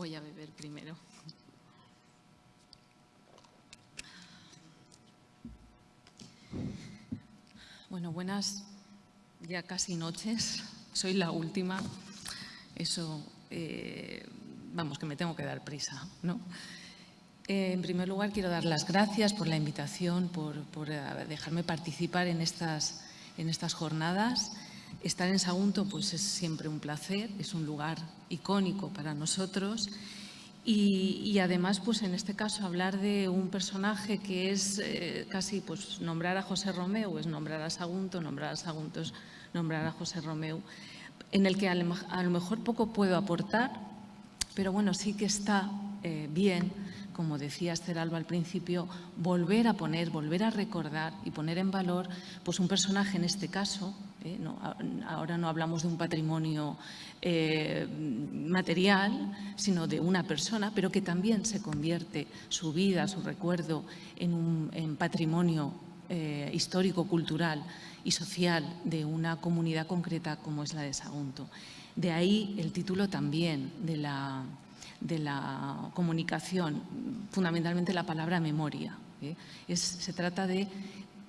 Voy a beber primero. Bueno, buenas ya casi noches. Soy la última. Eso, vamos, que me tengo que dar prisa, ¿no? En primer lugar, quiero dar las gracias por la invitación, por dejarme participar en estas jornadas. Estar en Sagunto pues es siempre un placer, es un lugar icónico para nosotros y además pues en este caso hablar de un personaje que es casi pues nombrar a José Romeu, es nombrar a Sagunto es nombrar a José Romeu, en el que a lo mejor poco puedo aportar, pero bueno, sí que está bien, como decía Esther Alba al principio, volver a recordar y poner en valor pues un personaje en este caso. Ahora no hablamos de un patrimonio material, sino de una persona, pero que también se convierte su vida, su recuerdo en patrimonio histórico, cultural y social de una comunidad concreta como es la de Sagunto. De ahí el título también de la comunicación, fundamentalmente la palabra memoria. Se trata de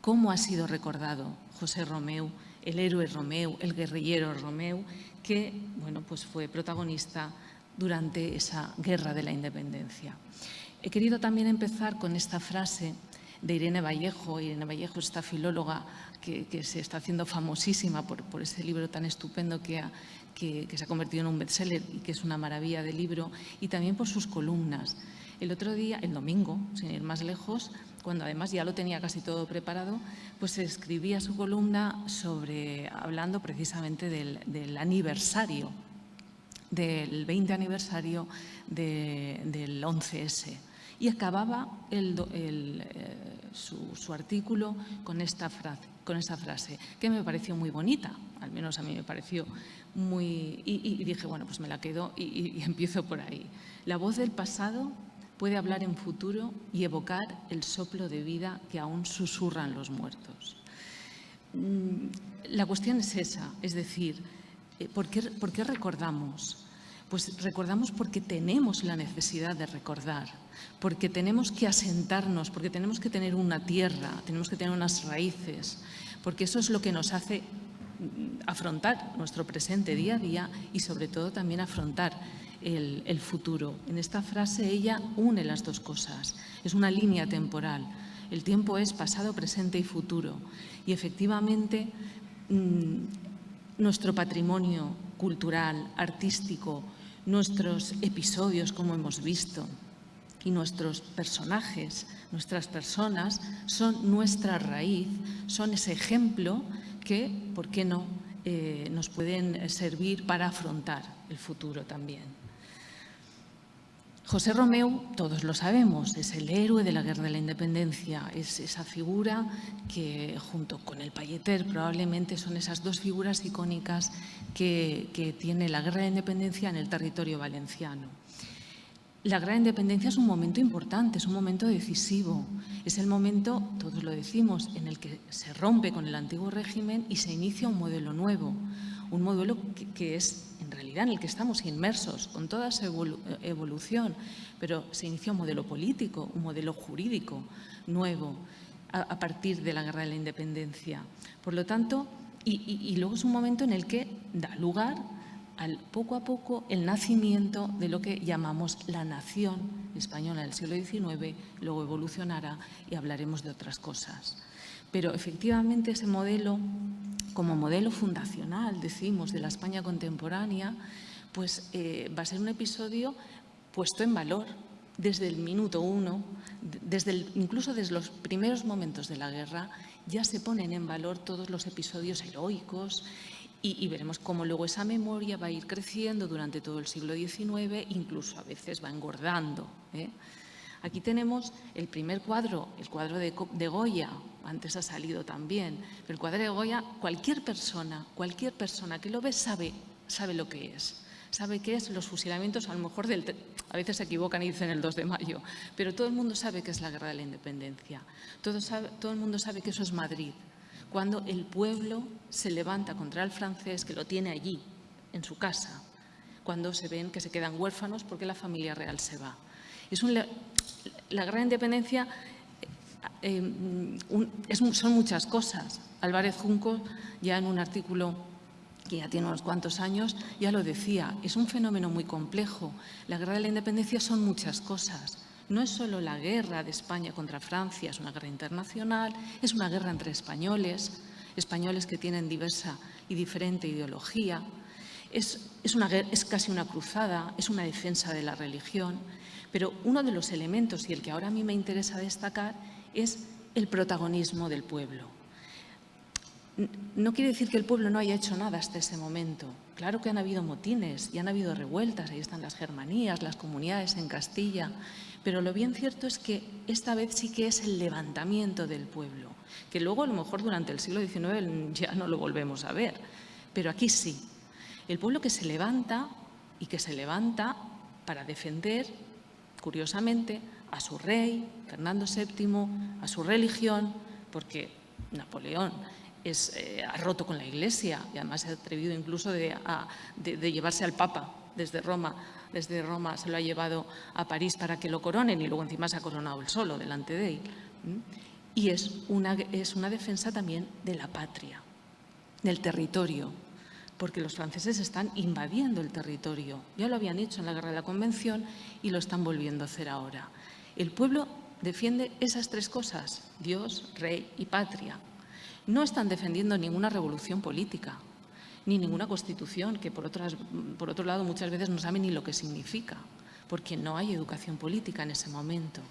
cómo ha sido recordado José Romeu, el héroe Romeu, el guerrillero Romeu, que bueno, pues fue protagonista durante esa guerra de la independencia. He querido también empezar con esta frase de Irene Vallejo. Irene Vallejo, esta filóloga que se está haciendo famosísima por ese libro tan estupendo que se ha convertido en un bestseller y que es una maravilla de libro, y también por sus columnas. El otro día, el domingo, sin ir más lejos, cuando además ya lo tenía casi todo preparado, pues escribía su columna hablando precisamente del aniversario, del 20 aniversario del 11S. Y acababa su artículo con esta frase, que me pareció muy bonita, al menos a mí me pareció muy... Y dije, bueno, pues me la quedo y empiezo por ahí. La voz del pasado puede hablar en futuro y evocar el soplo de vida que aún susurran los muertos. La cuestión es esa, es decir, ¿por qué recordamos? Pues recordamos porque tenemos la necesidad de recordar, porque tenemos que asentarnos, porque tenemos que tener una tierra, tenemos que tener unas raíces, porque eso es lo que nos hace afrontar nuestro presente día a día y sobre todo también afrontar el futuro. En esta frase ella une las dos cosas, es una línea temporal. El tiempo es pasado, presente y futuro. Y efectivamente nuestro patrimonio cultural, artístico, nuestros episodios, como hemos visto, y nuestros personajes, nuestras personas, son nuestra raíz, son ese ejemplo que, ¿por qué no?, nos pueden servir para afrontar el futuro también. José Romeu, todos lo sabemos, es el héroe de la Guerra de la Independencia, es esa figura que, junto con el Palleter, probablemente son esas dos figuras icónicas que tiene la Guerra de la Independencia en el territorio valenciano. La Guerra de la Independencia es un momento importante, es un momento decisivo, es el momento, todos lo decimos, en el que se rompe con el antiguo régimen y se inicia un modelo nuevo, un modelo que es en realidad en el que estamos inmersos con toda esa evolución, pero se inicia un modelo político, un modelo jurídico nuevo a partir de la Guerra de la Independencia. Por lo tanto, y luego es un momento en el que da lugar poco a poco el nacimiento de lo que llamamos la nación española del siglo XIX, luego evolucionará y hablaremos de otras cosas. Pero efectivamente ese modelo, como modelo fundacional, decimos, de la España contemporánea, pues va a ser un episodio puesto en valor desde el minuto uno, incluso desde los primeros momentos de la guerra, ya se ponen en valor todos los episodios heroicos y veremos cómo luego esa memoria va a ir creciendo durante todo el siglo XIX, incluso a veces va engordando. Aquí tenemos el primer cuadro, el cuadro de Goya, antes ha salido también, pero el cuadro de Goya, cualquier persona que lo ve sabe lo que es. Sabe que es los fusilamientos, a lo mejor a veces se equivocan y dicen el 2 de mayo, pero todo el mundo sabe que es la Guerra de la Independencia. Todo el mundo sabe que eso es Madrid, cuando el pueblo se levanta contra el francés, que lo tiene allí, en su casa, cuando se ven que se quedan huérfanos porque la familia real se va. La Guerra de la Independencia son muchas cosas. Álvarez Junco, ya en un artículo que ya tiene unos cuantos años, ya lo decía, es un fenómeno muy complejo. La Guerra de la Independencia son muchas cosas. No es solo la guerra de España contra Francia, es una guerra internacional, es una guerra entre españoles que tienen diversa y diferente ideología. Es casi una cruzada, es una defensa de la religión. Pero uno de los elementos, y el que ahora a mí me interesa destacar, es el protagonismo del pueblo. No quiere decir que el pueblo no haya hecho nada hasta ese momento. Claro que han habido motines y han habido revueltas, ahí están las germanías, las comunidades en Castilla, pero lo bien cierto es que esta vez sí que es el levantamiento del pueblo, que luego a lo mejor durante el siglo XIX ya no lo volvemos a ver, pero aquí sí. El pueblo que se levanta y que se levanta para defender, curiosamente, a su rey, Fernando VII, a su religión, porque Napoleón ha roto con la Iglesia y además se ha atrevido incluso de llevarse al Papa desde Roma. Desde Roma se lo ha llevado a París para que lo coronen y luego encima se ha coronado él solo delante de él. Y es una defensa también de la patria, del territorio, porque los franceses están invadiendo el territorio. Ya lo habían hecho en la Guerra de la Convención y lo están volviendo a hacer ahora. El pueblo defiende esas tres cosas, Dios, rey y patria. No están defendiendo ninguna revolución política, ni ninguna constitución, que por otro lado muchas veces no saben ni lo que significa, porque no hay educación política en ese momento.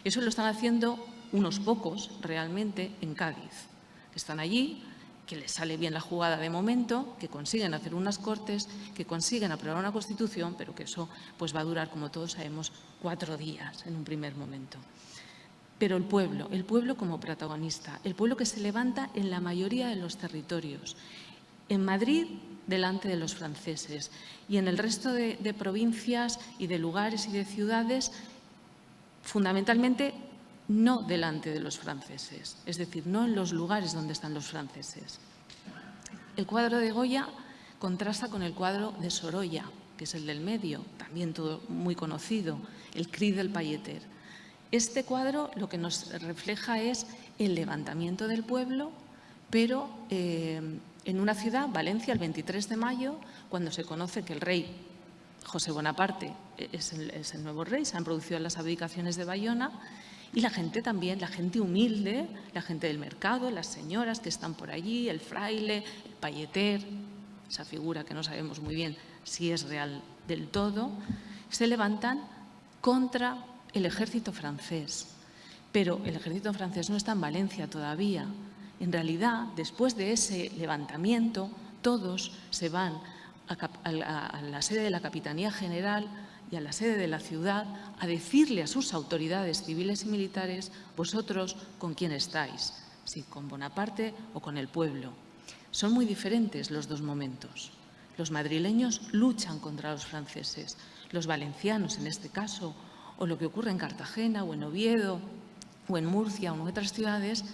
Eso lo están haciendo unos pocos realmente en Cádiz. Están allí, que les sale bien la jugada de momento, que consiguen hacer unas cortes, que consiguen aprobar una constitución, pero que eso pues va a durar, como todos sabemos, 4 días en un primer momento. Pero el pueblo como protagonista, el pueblo que se levanta en la mayoría de los territorios. En Madrid, delante de los franceses, y en el resto de provincias y de lugares y de ciudades, fundamentalmente no delante de los franceses, es decir, no en los lugares donde están los franceses. El cuadro de Goya contrasta con el cuadro de Sorolla, que es el del medio, también todo muy conocido, el Cri del Pailleter. Este cuadro lo que nos refleja es el levantamiento del pueblo, pero en una ciudad, Valencia, el 23 de mayo, cuando se conoce que el rey José Bonaparte es el nuevo rey, se han producido las abdicaciones de Bayona, y la gente también, la gente humilde, la gente del mercado, las señoras que están por allí, el fraile, el pailleter, esa figura que no sabemos muy bien si es real del todo, se levantan contra el ejército francés. Pero el ejército francés no está en Valencia todavía. En realidad, después de ese levantamiento, todos se van a la sede de la Capitanía General y a la sede de la ciudad a decirle a sus autoridades civiles y militares: vosotros, ¿con quién estáis? Si con Bonaparte o con el pueblo. Son muy diferentes los dos momentos. Los madrileños luchan contra los franceses, los valencianos en este caso, o lo que ocurre en Cartagena o en Oviedo o en Murcia o en otras ciudades,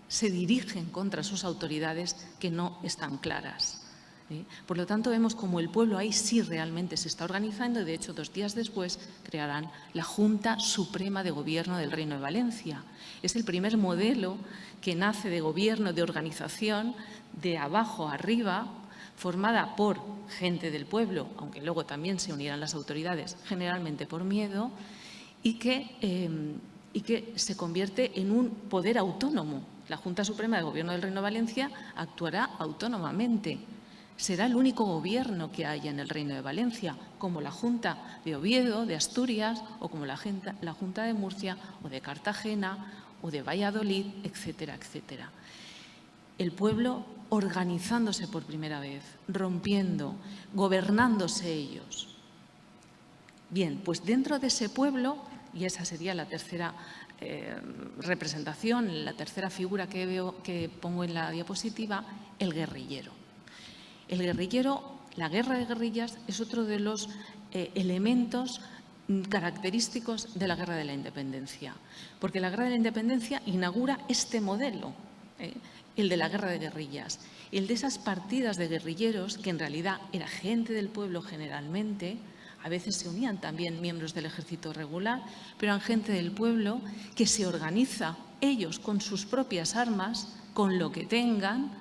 se dirigen contra sus autoridades que no están claras. Por lo tanto, vemos como el pueblo ahí sí realmente se está organizando y, de hecho, 2 días después crearán la Junta Suprema de Gobierno del Reino de Valencia. Es el primer modelo que nace de gobierno, de organización, de abajo a arriba, formada por gente del pueblo, aunque luego también se unirán las autoridades, generalmente por miedo, y que se convierte en un poder autónomo. La Junta Suprema de Gobierno del Reino de Valencia actuará autónomamente. Será el único gobierno que haya en el Reino de Valencia, como la Junta de Oviedo, de Asturias, o como la Junta de Murcia, o de Cartagena, o de Valladolid, etcétera, etcétera. El pueblo organizándose por primera vez, rompiendo, gobernándose ellos. Bien, pues dentro de ese pueblo, y esa sería la tercera representación, la tercera figura que pongo en la diapositiva, el guerrillero. El guerrillero, la guerra de guerrillas, es otro de los elementos característicos de la Guerra de la Independencia, porque la Guerra de la Independencia inaugura este modelo. el de la guerra de guerrillas, el de esas partidas de guerrilleros que en realidad era gente del pueblo generalmente. A veces se unían también miembros del ejército regular, pero eran gente del pueblo que se organiza ellos con sus propias armas, con lo que tengan,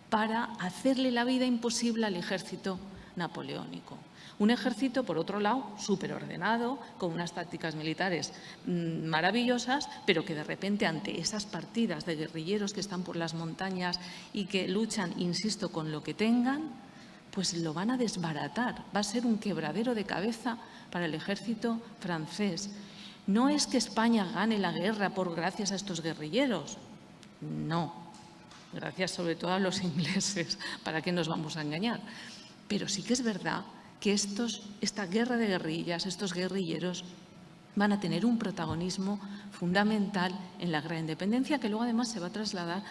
para hacerle la vida imposible al ejército napoleónico. Un ejército, por otro lado, súper ordenado, con unas tácticas militares maravillosas, pero que de repente ante esas partidas de guerrilleros que están por las montañas y que luchan, insisto, con lo que tengan, pues lo van a desbaratar. Va a ser un quebradero de cabeza para el ejército francés. No es que España gane la guerra gracias a estos guerrilleros, no. Gracias sobre todo a los ingleses, ¿para qué nos vamos a engañar? Pero sí que es verdad que esta guerra de guerrillas, estos guerrilleros, van a tener un protagonismo fundamental en la guerra de independencia, que luego además se va a trasladar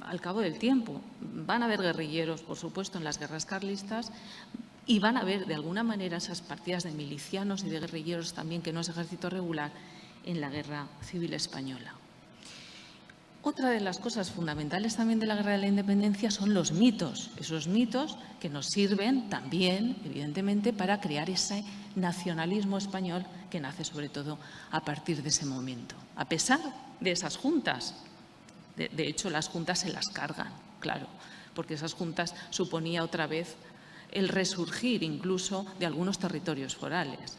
al cabo del tiempo. Van a haber guerrilleros, por supuesto, en las guerras carlistas, y van a haber, de alguna manera, esas partidas de milicianos y de guerrilleros también, que no es ejército regular, en la Guerra Civil Española. Otra de las cosas fundamentales también de la Guerra de la Independencia son los mitos, esos mitos que nos sirven también, evidentemente, para crear ese nacionalismo español que nace sobre todo a partir de ese momento. A pesar de esas juntas, de hecho las juntas se las cargan, claro, porque esas juntas suponía otra vez el resurgir incluso de algunos territorios forales.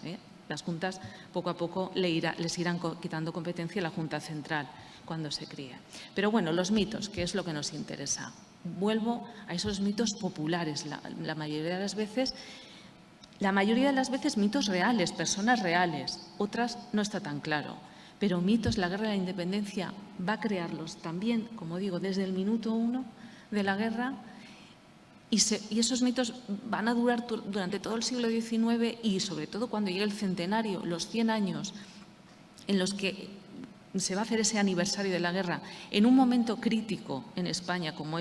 Las juntas poco a poco les irán quitando competencia a la Junta Central cuando se críe. Pero bueno, los mitos, que es lo que nos interesa. Vuelvo a esos mitos populares, la mayoría de las veces mitos reales, personas reales, otras no está tan claro. Pero mitos, la Guerra de la Independencia va a crearlos también, como digo, desde el minuto 1 de la guerra, y esos mitos van a durar durante todo el siglo XIX y sobre todo cuando llegue el centenario, los 100 años en los que se va a hacer ese aniversario de la guerra, en un momento crítico en España como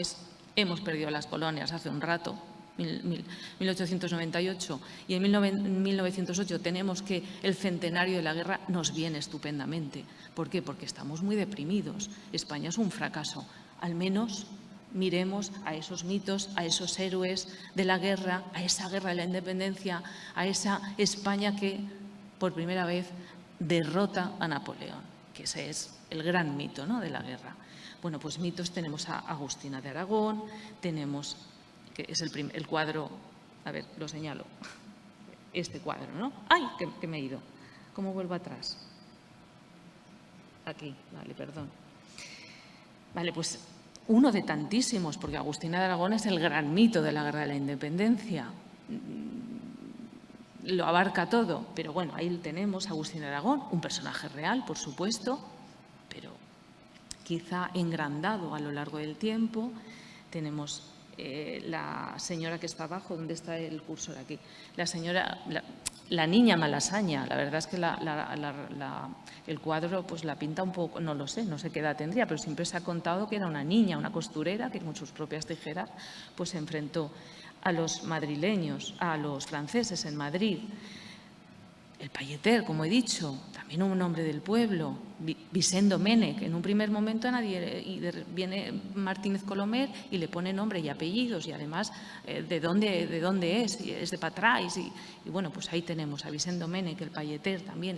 hemos perdido las colonias hace un rato, 1898, y en 1908 tenemos que el centenario de la guerra nos viene estupendamente. ¿Por qué? Porque estamos muy deprimidos. España es un fracaso. Al menos miremos a esos mitos, a esos héroes de la guerra, a esa guerra de la independencia, a esa España que por primera vez derrota a Napoleón, que ese es el gran mito, ¿no?, de la guerra. Bueno, pues mitos tenemos a Agustina de Aragón, tenemos, que es el cuadro, a ver, lo señalo, este cuadro, ¿no? ¡Ay, que me he ido! ¿Cómo vuelvo atrás? Aquí, vale, perdón. Vale, pues uno de tantísimos, porque Agustina de Aragón es el gran mito de la Guerra de la Independencia. Lo abarca todo, pero bueno, ahí tenemos a Agustina de Aragón, un personaje real, por supuesto, pero quizá engrandado a lo largo del tiempo. Tenemos la señora que está abajo, ¿dónde está el cursor? Aquí. La niña Malasaña. La verdad es que el cuadro pues la pinta un poco, no lo sé, no sé qué edad tendría, pero siempre se ha contado que era una niña, una costurera que con sus propias tijeras pues se enfrentó a los madrileños, a los franceses en Madrid. El Payeter, como he dicho, también un hombre del pueblo, Vicent Domènech, en un primer momento viene Martínez Colomer y le pone nombre y apellidos y además de dónde es de Patrais y bueno, pues ahí tenemos a Vicent Domènech, el Payeter también,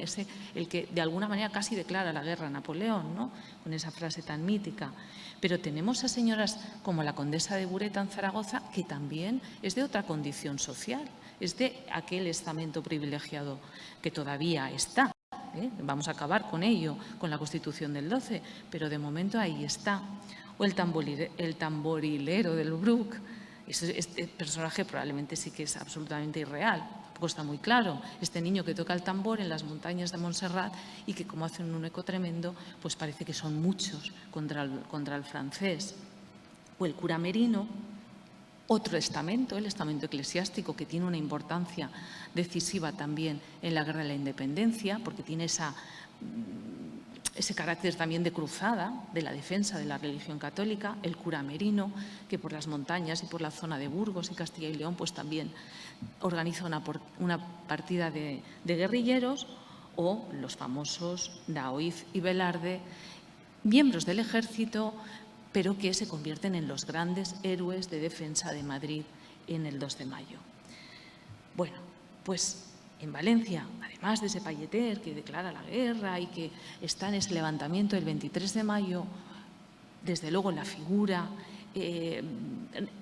el que de alguna manera casi declara la guerra a Napoleón, ¿no?, con esa frase tan mítica. Pero tenemos a señoras como la condesa de Bureta en Zaragoza, que también es de otra condición social, es de aquel estamento privilegiado que todavía está. Vamos a acabar con ello, con la Constitución del 12, pero de momento ahí está. O el tamborilero del Bruc. Este personaje probablemente sí que es absolutamente irreal, tampoco está muy claro. Este niño que toca el tambor en las montañas de Montserrat y que, como hacen un eco tremendo, pues parece que son muchos contra el francés. O el cura Merino. Otro estamento, el estamento eclesiástico, que tiene una importancia decisiva también en la Guerra de la Independencia, porque tiene ese carácter también de cruzada, de la defensa de la religión católica. El cura Merino, que por las montañas y por la zona de Burgos y Castilla y León, pues también organiza una partida de guerrilleros, o los famosos Daoiz y Velarde, miembros del ejército, pero que se convierten en los grandes héroes de defensa de Madrid en el 2 de mayo. Bueno, pues en Valencia, además de ese Palleter que declara la guerra y que está en ese levantamiento del 23 de mayo, desde luego la figura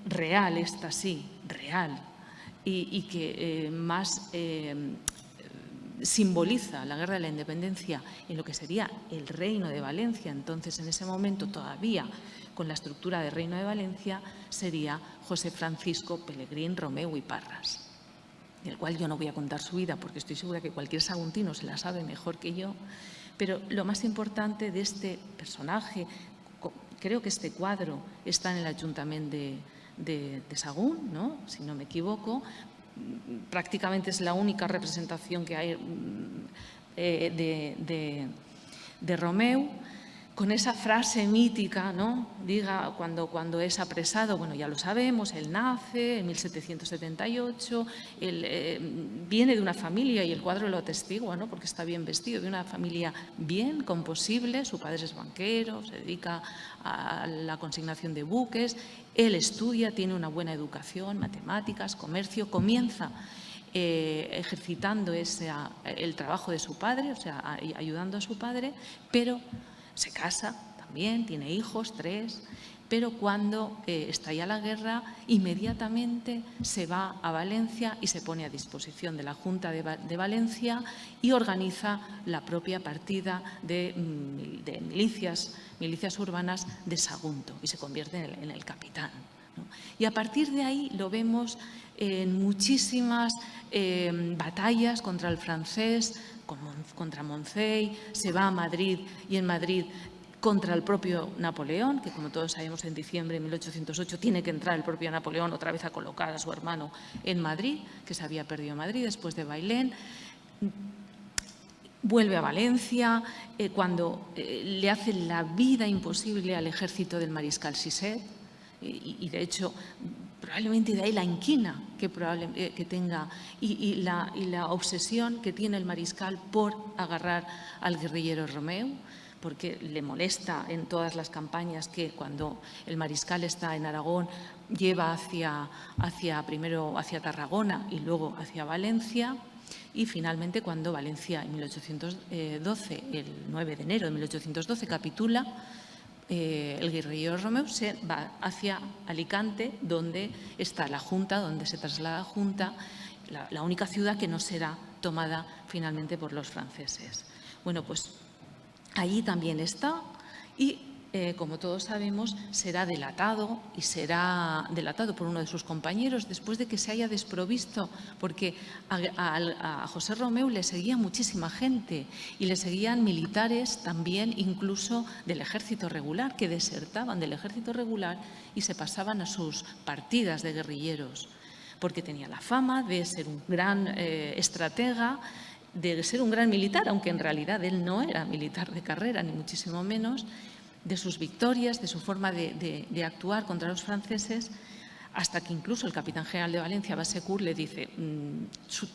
real, esta sí, real, y que más simboliza la guerra de la independencia en lo que sería el Reino de Valencia, entonces en ese momento todavía con la estructura del Reino de Valencia, sería José Francisco Pelegrín Romeu y Parras, del cual yo no voy a contar su vida porque estoy segura que cualquier saguntino se la sabe mejor que yo, pero lo más importante de este personaje, creo que este cuadro está en el Ayuntamiento de Sagún, ¿no? Si no me equivoco, prácticamente es la única representación que hay de Romeu, con esa frase mítica, ¿no? Diga cuando es apresado, bueno, ya lo sabemos, él nace en 1778, él viene de una familia, y el cuadro lo atestigua, ¿no? Porque está bien vestido, de una familia bien, composible, su padre es banquero, se dedica a la consignación de buques, él estudia, tiene una buena educación, matemáticas, comercio, comienza ejercitando el trabajo de su padre, o sea, ayudando a su padre, pero se casa también, tiene hijos, 3, pero cuando estalla la guerra, inmediatamente se va a Valencia y se pone a disposición de la Junta de Valencia y organiza la propia partida de milicias urbanas de Sagunto y se convierte en el capitán, ¿no? Y a partir de ahí lo vemos en muchísimas batallas contra el francés, contra Moncey, se va a Madrid y en Madrid contra el propio Napoleón, que como todos sabemos en diciembre de 1808 tiene que entrar el propio Napoleón otra vez a colocar a su hermano en Madrid, que se había perdido Madrid después de Bailén. Vuelve a Valencia cuando le hacen la vida imposible al ejército del mariscal Siset y de hecho probablemente de ahí la inquina que tenga y la obsesión que tiene el mariscal por agarrar al guerrillero Romeu, porque le molesta en todas las campañas que cuando el mariscal está en Aragón lleva primero hacia Tarragona y luego hacia Valencia. Y finalmente cuando Valencia en 1812, el 9 de enero de 1812, capitula, el guerrillero Romeu se va hacia Alicante, donde está la Junta, donde se traslada la Junta, la única ciudad que no será tomada finalmente por los franceses. Bueno, pues allí también está y, como todos sabemos, será delatado y será delatado por uno de sus compañeros después de que se haya desprovisto, porque a José Romeu le seguía muchísima gente y le seguían militares también, incluso del ejército regular, que desertaban del ejército regular y se pasaban a sus partidas de guerrilleros, porque tenía la fama de ser un gran estratega, de ser un gran militar, aunque en realidad él no era militar de carrera, ni muchísimo menos, de sus victorias, de su forma de actuar contra los franceses, hasta que incluso el capitán general de Valencia, Bassecourt, le dice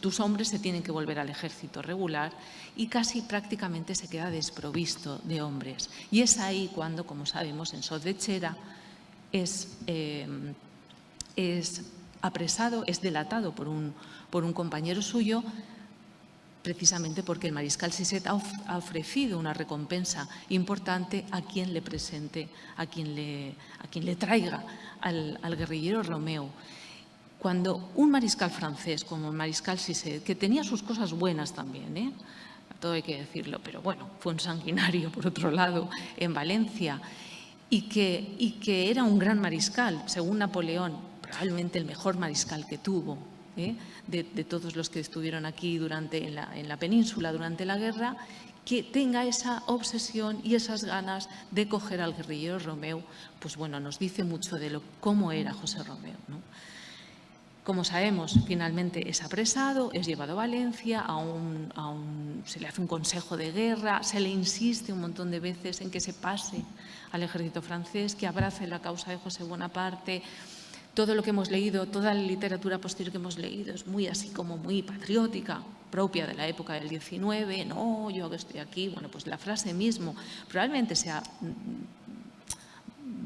tus hombres se tienen que volver al ejército regular, y casi prácticamente se queda desprovisto de hombres. Y es ahí cuando, como sabemos, en Sot de Xera es apresado, es delatado por un compañero suyo, precisamente porque el mariscal Siset ha ofrecido una recompensa importante a quien le presente, a quien le traiga al guerrillero Romeu. Cuando un mariscal francés como el mariscal Siset, que tenía sus cosas buenas también, todo hay que decirlo, pero bueno, fue un sanguinario por otro lado en Valencia, y que era un gran mariscal, según Napoleón, probablemente el mejor mariscal que tuvo, de todos los que estuvieron aquí en la península durante la guerra, que tenga esa obsesión y esas ganas de coger al guerrillero Romeu, pues bueno, nos dice mucho de cómo era José Romeu, ¿no? Como sabemos, finalmente es apresado, es llevado a Valencia, se le hace un consejo de guerra, se le insiste un montón de veces en que se pase al ejército francés, que abrace la causa de José Bonaparte. Todo lo que hemos leído, toda la literatura posterior que hemos leído es muy así como muy patriótica, propia de la época del 19, no, yo que estoy aquí, bueno, pues la frase mismo probablemente sea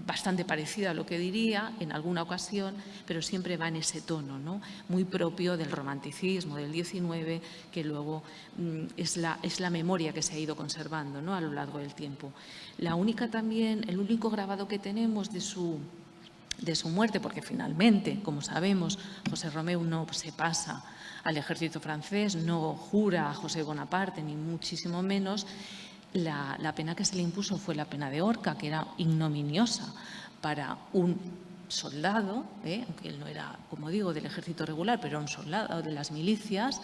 bastante parecida a lo que diría en alguna ocasión, pero siempre va en ese tono, ¿no? Muy propio del romanticismo del XIX, que luego es la memoria que se ha ido conservando, ¿no?, a lo largo del tiempo. El único grabado que tenemos de su muerte, porque finalmente, como sabemos, José Romeu no se pasa al ejército francés, no jura a José Bonaparte, ni muchísimo menos. La pena que se le impuso fue la pena de horca, que era ignominiosa para un soldado, aunque él no era, como digo, del ejército regular, pero era un soldado de las milicias.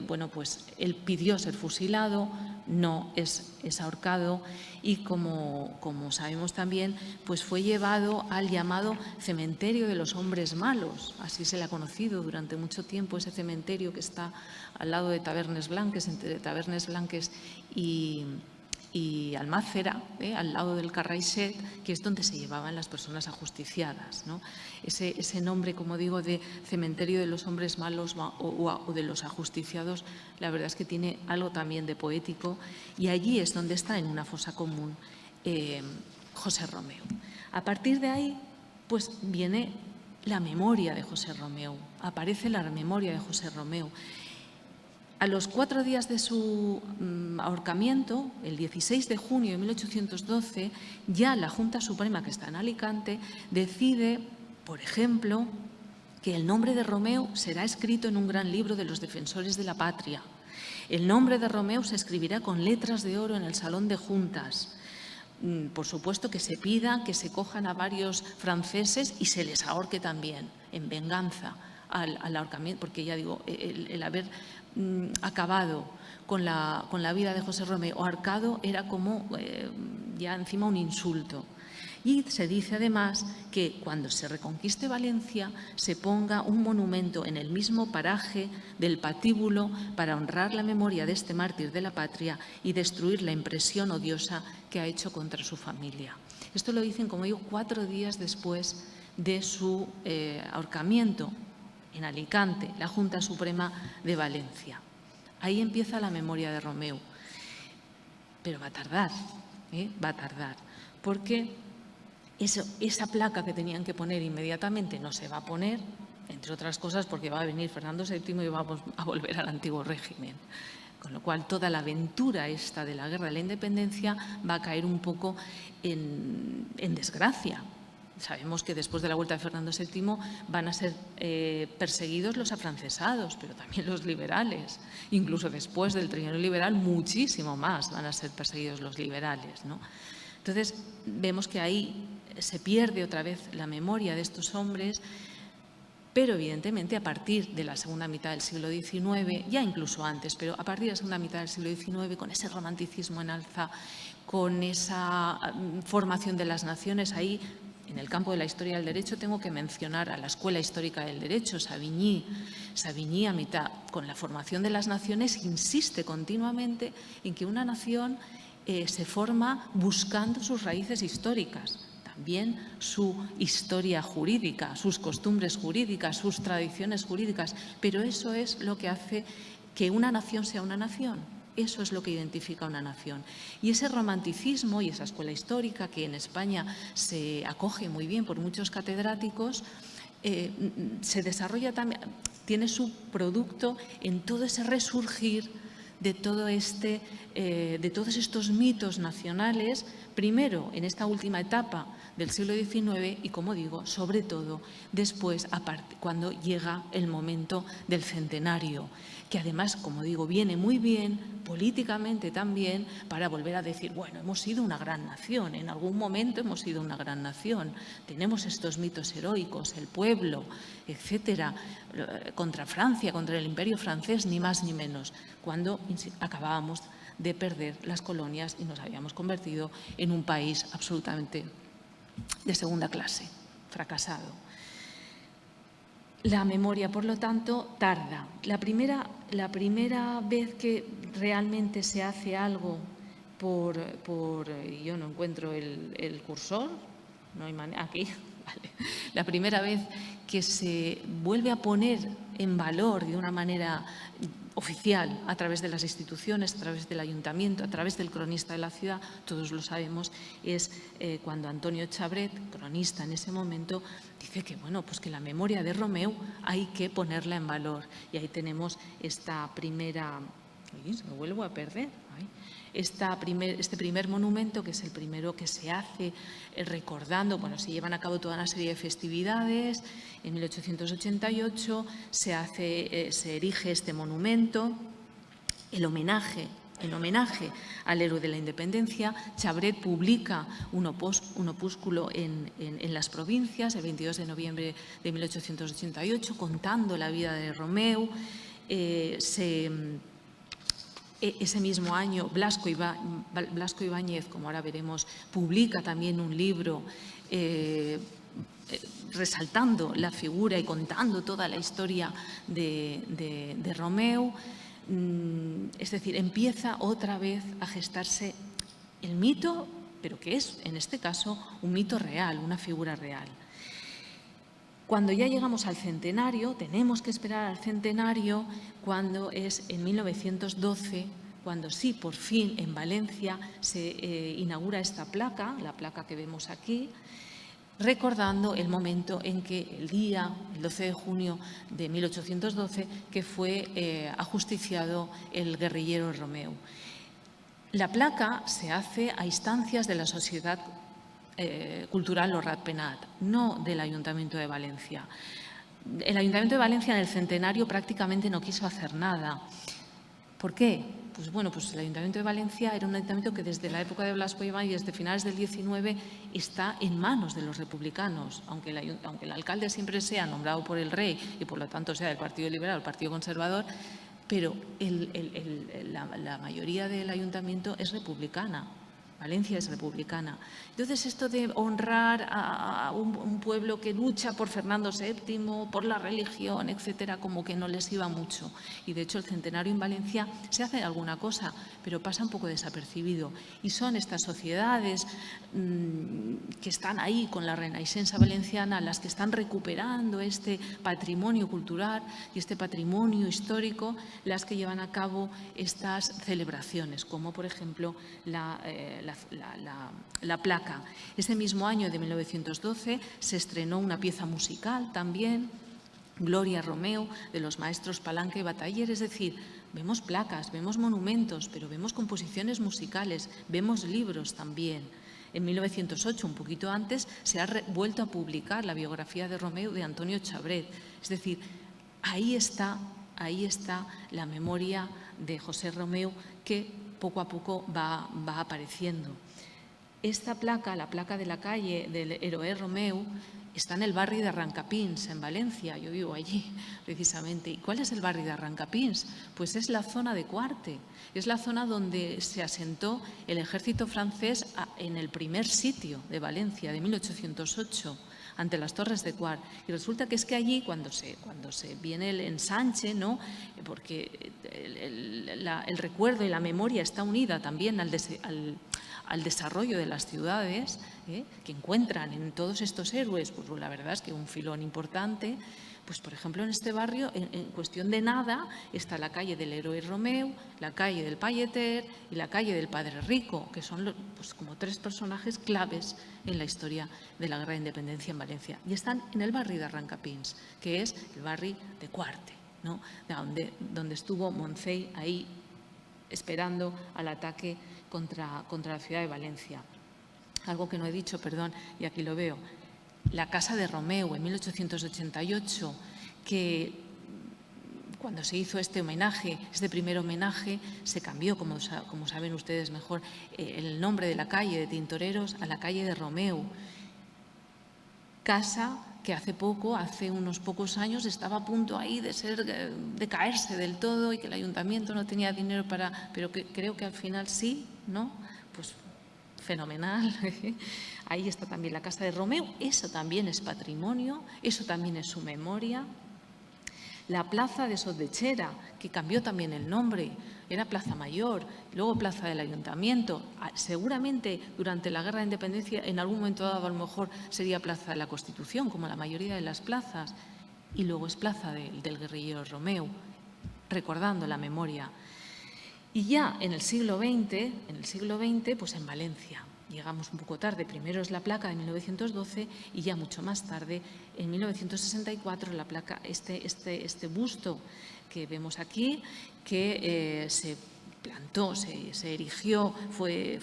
Bueno, pues él pidió ser fusilado, no es ahorcado y, como sabemos también, pues fue llevado al llamado cementerio de los hombres malos. Así se le ha conocido durante mucho tiempo, ese cementerio que está al lado de Tavernes Blanques, entre Tavernes Blanques y Almácera, al lado del Carraixet, que es donde se llevaban las personas ajusticiadas, ¿no? Ese nombre, como digo, de cementerio de los hombres malos o de los ajusticiados, la verdad es que tiene algo también de poético, y allí es donde está, en una fosa común, José Romeu. A partir de ahí, pues viene la memoria de José Romeu, aparece la memoria de José Romeu. A los 4 días de su ahorcamiento, el 16 de junio de 1812, ya la Junta Suprema, que está en Alicante, decide, por ejemplo, que el nombre de Romeu será escrito en un gran libro de los defensores de la patria. El nombre de Romeu se escribirá con letras de oro en el Salón de Juntas. Por supuesto que se pida que se cojan a varios franceses y se les ahorque también, en venganza al ahorcamiento, porque ya digo, el haber acabado con la vida de José Romeu ahorcado era como ya encima un insulto. Y se dice además que cuando se reconquiste Valencia se ponga un monumento en el mismo paraje del patíbulo para honrar la memoria de este mártir de la patria y destruir la impresión odiosa que ha hecho contra su familia. Esto lo dicen, como digo, 4 días después de su ahorcamiento en Alicante, la Junta Suprema de Valencia. Ahí empieza la memoria de Romeu. Pero va a tardar, porque esa placa que tenían que poner inmediatamente no se va a poner, entre otras cosas porque va a venir Fernando VII y vamos a volver al antiguo régimen. Con lo cual, toda la aventura esta de la Guerra de la Independencia va a caer un poco en desgracia. Sabemos que después de la vuelta de Fernando VII van a ser perseguidos los afrancesados, pero también los liberales. Incluso después del trienio liberal, muchísimo más van a ser perseguidos los liberales, ¿no? Entonces, vemos que ahí se pierde otra vez la memoria de estos hombres, pero evidentemente a partir de la segunda mitad del siglo XIX, ya incluso antes, pero a partir de la segunda mitad del siglo XIX, con ese romanticismo en alza, con esa formación de las naciones, ahí en el campo de la historia del derecho tengo que mencionar a la Escuela Histórica del Derecho, Savigny. Savigny, a mitad, con la formación de las naciones, insiste continuamente en que una nación se forma buscando sus raíces históricas, también su historia jurídica, sus costumbres jurídicas, sus tradiciones jurídicas, pero eso es lo que hace que una nación sea una nación. Eso es lo que identifica a una nación. Y ese romanticismo y esa escuela histórica, que en España se acoge muy bien por muchos catedráticos, se desarrolla también, tiene su producto en todo ese resurgir de todos estos mitos nacionales, primero en esta última etapa del siglo XIX y, como digo, sobre todo después, cuando llega el momento del centenario, que además, como digo, viene muy bien políticamente también para volver a decir, bueno, hemos sido una gran nación, en algún momento hemos sido una gran nación, tenemos estos mitos heroicos, el pueblo, etcétera, contra Francia, contra el Imperio francés, ni más ni menos, cuando acabábamos de perder las colonias y nos habíamos convertido en un país absolutamente de segunda clase, fracasado. La memoria, por lo tanto, tarda. La primera vez que realmente se hace algo yo no encuentro el cursor, no hay manera, aquí, vale. La primera vez que se vuelve a poner en valor de una manera oficial, a través de las instituciones, a través del ayuntamiento, a través del cronista de la ciudad, todos lo sabemos, es cuando Antonio Chabret, cronista en ese momento, dice que, bueno, pues que la memoria de Romeu hay que ponerla en valor. Y ahí tenemos esta primera... Ay, me vuelvo a perder. Ay. Este primer monumento, que es el primero que se hace recordando, bueno, se llevan a cabo toda una serie de festividades. En 1888 se erige este monumento, el homenaje al héroe de la independencia. Chabret publica un opúsculo en las provincias el 22 de noviembre de 1888 contando la vida de Romeu. Ese mismo año, Blasco Ibáñez, como ahora veremos, publica también un libro resaltando la figura y contando toda la historia de Romeu. Es decir, empieza otra vez a gestarse el mito, pero que es, en este caso, un mito real, una figura real. Cuando ya llegamos al centenario, tenemos que esperar al centenario, cuando es en 1912, cuando sí, por fin, en Valencia se inaugura esta placa, la placa que vemos aquí, recordando el momento en que el 12 de junio de 1812, que fue ajusticiado el guerrillero Romeu. La placa se hace a instancias de la Sociedad Cultural Lo Ratpenat, no del Ayuntamiento de Valencia. El Ayuntamiento de Valencia en el centenario prácticamente no quiso hacer nada. ¿Por qué? Pues bueno, pues el Ayuntamiento de Valencia era un ayuntamiento que desde la época de Blasco Ibáñez, desde finales del 19, está en manos de los republicanos, aunque el alcalde siempre sea nombrado por el rey y por lo tanto sea del Partido Liberal o del Partido Conservador, pero la mayoría del ayuntamiento es republicana. Valencia es republicana. Entonces, esto de honrar a un pueblo que lucha por Fernando VII, por la religión, etcétera, como que no les iba mucho. Y, de hecho, el centenario en Valencia se hace alguna cosa, pero pasa un poco desapercibido. Y son estas sociedades que están ahí con la Renaixença valenciana las que están recuperando este patrimonio cultural y este patrimonio histórico, las que llevan a cabo estas celebraciones, como, por ejemplo, la placa. Ese mismo año de 1912 se estrenó una pieza musical también, Gloria Romeu, de los maestros Palanca y Bataller. Es decir, vemos placas, vemos monumentos, pero vemos composiciones musicales, vemos libros también. En 1908, un poquito antes, se ha vuelto a publicar la biografía de Romeu de Antonio Chabret. Es decir, ahí está la memoria de José Romeu que poco a poco va apareciendo. Esta placa, la placa de la calle del héroe Romeu, está en el barrio de Arrancapins, en Valencia. Yo vivo allí, precisamente. ¿Y cuál es el barrio de Arrancapins? Pues es la zona de Cuarte. Es la zona donde se asentó el ejército francés en el primer sitio de Valencia, de 1808, ante las Torres de Cuart. Y resulta que es que allí, cuando se viene el ensanche, ¿no? Porque el recuerdo y la memoria está unida también al desarrollo de las ciudades, que encuentran en todos estos héroes, pues la verdad es que un filón importante. Pues, por ejemplo, en este barrio, en cuestión de nada, está la calle del héroe Romeu, la calle del Palleter y la calle del Padre Rico, que son pues, como tres personajes claves en la historia de la Guerra de Independencia en Valencia. Y están en el barrio de Arrancapins, que es el barrio de Cuarte, ¿no? donde estuvo Moncey ahí esperando al ataque contra la ciudad de Valencia. Algo que no he dicho, perdón, y aquí lo veo. La casa de Romeu en 1888, que cuando se hizo este primer homenaje, se cambió, como saben ustedes mejor, el nombre de la calle de Tintoreros a la calle de Romeu. Casa que hace unos pocos años, estaba a punto ahí de caerse del todo y que el ayuntamiento no tenía dinero pero que creo que al final sí, ¿no? Pues fenomenal. Ahí está también la casa de Romeu, eso también es patrimonio, eso también es su memoria. La plaza de Sotdechera, que cambió también el nombre, era Plaza Mayor, luego Plaza del Ayuntamiento. Seguramente durante la Guerra de Independencia, en algún momento dado, a lo mejor sería Plaza de la Constitución, como la mayoría de las plazas, y luego es Plaza del guerrillero Romeu. recordando la memoria. Y ya en el siglo XX, pues en Valencia. Llegamos un poco tarde, primero es la placa de 1912 y ya mucho más tarde, en 1964, la placa, este busto que vemos aquí, que se plantó, se erigió, fue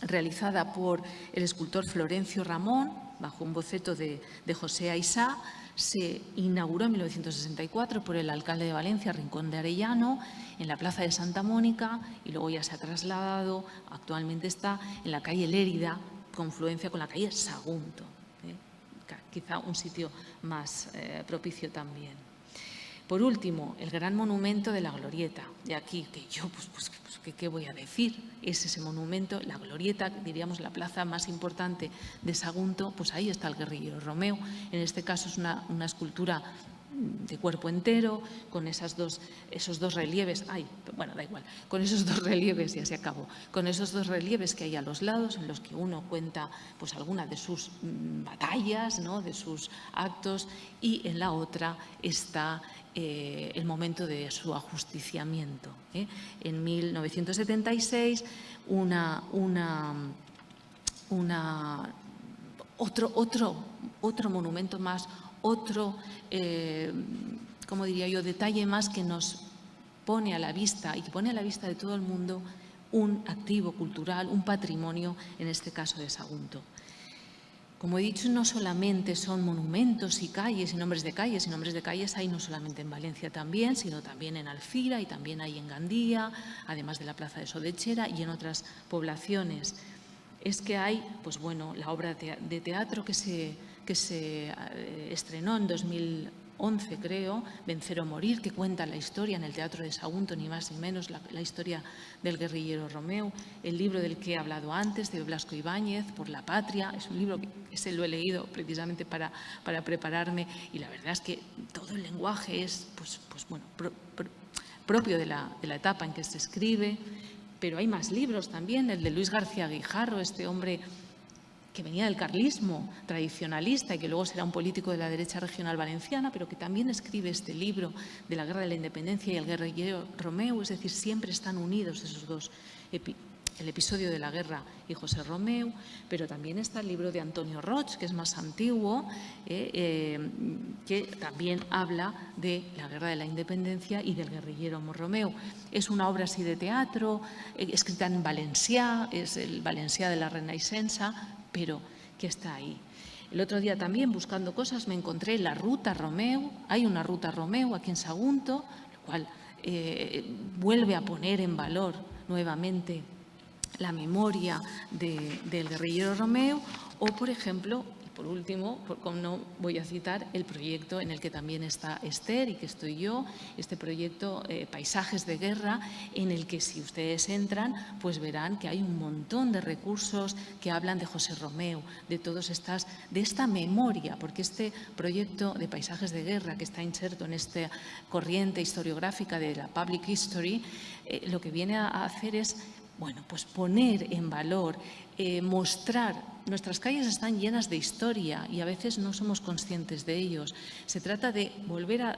realizada por el escultor Florencio Ramón, bajo un boceto de José Aisá. Se inauguró en 1964 por el alcalde de Valencia, Rincón de Arellano, en la Plaza de Santa Mónica, y luego ya se ha trasladado, actualmente está en la calle Lérida, confluencia con la calle Sagunto, quizá un sitio más propicio también. Por último, el gran monumento de la Glorieta. De aquí, que yo, ¿qué voy a decir? Es ese monumento, la Glorieta, diríamos la plaza más importante de Sagunto, pues ahí está el guerrillero Romeu. En este caso es una escultura de cuerpo entero, con esos dos relieves, da igual, con esos dos relieves, ya se acabó, con esos dos relieves que hay a los lados, en los que uno cuenta pues alguna de sus batallas, ¿no?, de sus actos, y en la otra está el momento de su ajusticiamiento. En 1976, otro monumento más, otro, como diría yo, detalle más que nos pone a la vista y que pone a la vista de todo el mundo un activo cultural, un patrimonio, en este caso de Sagunto. Como he dicho, no solamente son monumentos y calles y nombres de calles hay no solamente en Valencia también, sino también en Alcira y también hay en Gandía, además de la Plaza de Sodechera y en otras poblaciones. Es que hay, pues bueno, la obra de teatro que se estrenó en 2011, creo, Vencer o Morir, que cuenta la historia en el Teatro de Sagunto, ni más ni menos, la historia del guerrillero Romeu. El libro del que he hablado antes, de Blasco Ibáñez, Por la Patria, es un libro que ese lo he leído precisamente para prepararme, y la verdad es que todo el lenguaje es propio de la etapa en que se escribe. Pero hay más libros también, el de Luis García Guijarro, este hombre que venía del carlismo tradicionalista y que luego será un político de la derecha regional valenciana, pero que también escribe este libro de la Guerra de la Independencia y el guerrillero Romeu. Es decir, siempre están unidos esos dos, el episodio de la guerra y José Romeu, pero también está el libro de Antonio Roig, que es más antiguo, que también habla de la Guerra de la Independencia y del guerrillero Romeu. Es una obra así de teatro, escrita en valencià, es el valencià de la Renaixença, pero que está ahí. El otro día también, buscando cosas, me encontré la Ruta Romeu. Hay una Ruta Romeu aquí en Sagunto, lo cual vuelve a poner en valor nuevamente la memoria del guerrillero Romeu, o, por ejemplo, y por último, como no voy a citar, el proyecto en el que también está Esther y que estoy yo, este proyecto Paisajes de Guerra, en el que si ustedes entran, pues verán que hay un montón de recursos que hablan de José Romeu, de esta memoria, porque este proyecto de Paisajes de Guerra, que está inserto en esta corriente historiográfica de la Public History, lo que viene a hacer es pues poner en valor, mostrar. Nuestras calles están llenas de historia y a veces no somos conscientes de ellos. Se trata de volver a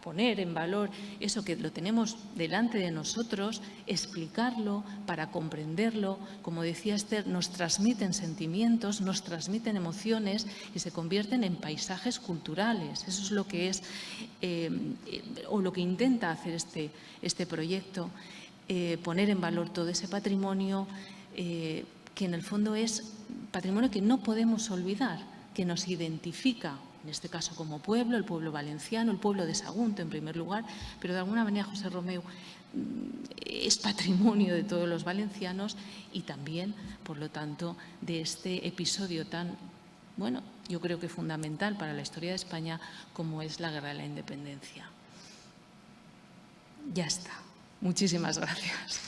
poner en valor eso que lo tenemos delante de nosotros, explicarlo para comprenderlo. Como decía Esther, nos transmiten sentimientos, nos transmiten emociones y se convierten en paisajes culturales. Eso es lo que es, o lo que intenta hacer este proyecto. Poner en valor todo ese patrimonio que en el fondo es patrimonio que no podemos olvidar, que nos identifica, en este caso como pueblo, el pueblo valenciano, el pueblo de Sagunto en primer lugar, pero de alguna manera José Romeu es patrimonio de todos los valencianos y también, por lo tanto, de este episodio tan, yo creo que fundamental para la historia de España como es la Guerra de la Independencia. Ya está. Muchísimas gracias.